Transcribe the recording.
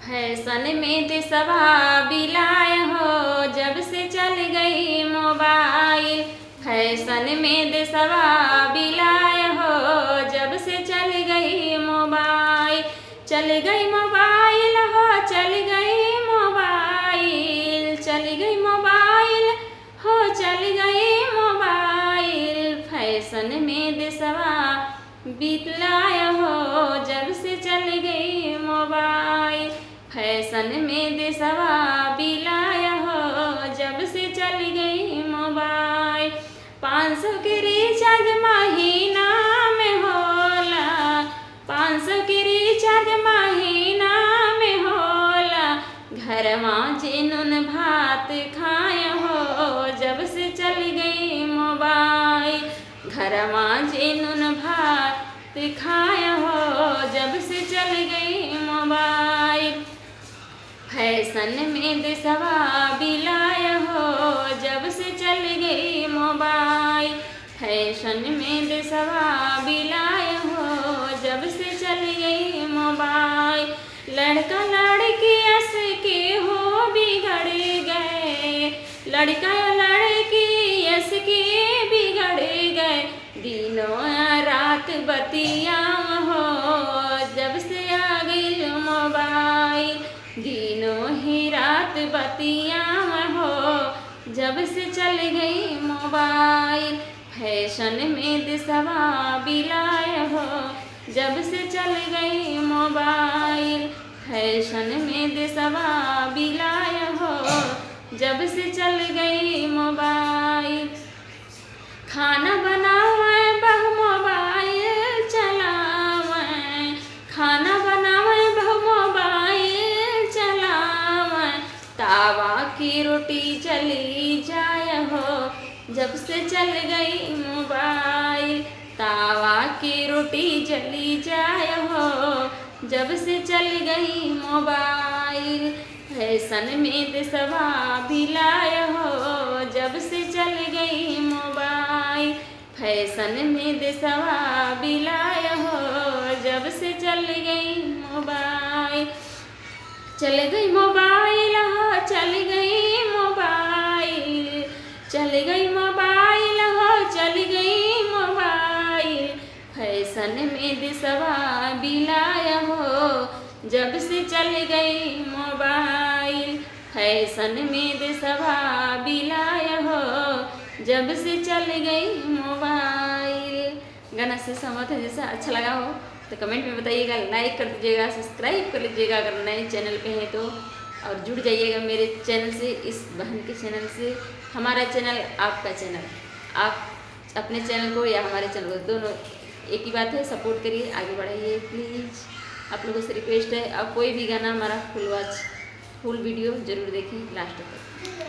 Fashion में देशवा बिलाय हो जब से चल गई मोबाइल। फैशन में देशवा बिलाय हो जब से चल गई मोबाइल। चल गई मोबाइल हो चल गई मोबाइल। चल गई मोबाइल हो चल गई मोबाइल। फैशन में देशवा बिलाय हो जब से चल गई मोबाइल। फैशन में देशवा बिलाय हो जब से चल गई मोबाइल। 500 के रिचार्ज महीना में होला। 500 के रिचार्ज महीना में होला। घरवा जिनुन भात खाय हो जब से चल गई मोबाइल। घरवा जिनुन भात खाय हो जब से चल गई मोबाइल। फैशन में देशवा बिलाय हो जब से चल गई मोबाइल। फैशन में देशवा बिलाय हो जब से चल गई मोबाइल। लड़का लड़की हंस के हो बिगड़ गए। लड़का लड़की हंस के बिगड़ गए। दिनों रात बतिया हो जब से आ गई मोबाइल। दिनों ही रात बतिया हो जब से चल गई मोबाइल। फैशन में देशवा बिलाय हो जब से चल गई मोबाइल। फैशन में देशवा बिलाय हो जब से चल गई मोबाइल। खाना बनावे बहु मोबाइल चलावे। खाना बनावे बहु मोबाइल चलावे। तावा की रोटी चली जाय हो जब से चल गई मोबाइल। तावा की रोटी चली जाय हो जब से चल गई मोबाइल। फैशन में देशवा बिलाय हो जब से चल गई मोबाइल। फैशन में देशवा बिलाय हो जब से चल गई मोबाइल। चल गई मोबाइल हो चल गई मोबाइल। चल गई मोबाइल हो चल गई मोबाइल। फैशन में देशवा बिलाय हो जब से चल गई मोबाइल। फैशन में देशवा बिलाय हो जब से चल गई मोबाइल। गाना से सहमत है? जैसा अच्छा लगा हो तो कमेंट में बताइएगा, लाइक कर दीजिएगा, सब्सक्राइब कर लीजिएगा अगर नए चैनल पे हैं तो, और जुड़ जाइएगा मेरे चैनल से, इस बहन के चैनल से। हमारा चैनल आपका चैनल, आप अपने चैनल को या हमारे चैनल को दोनों एक ही बात है, सपोर्ट करिए, आगे बढ़ाइए प्लीज़। आप लोगों से रिक्वेस्ट है, आप कोई भी गाना हमारा फुल वीडियो ज़रूर देखें लास्ट तक।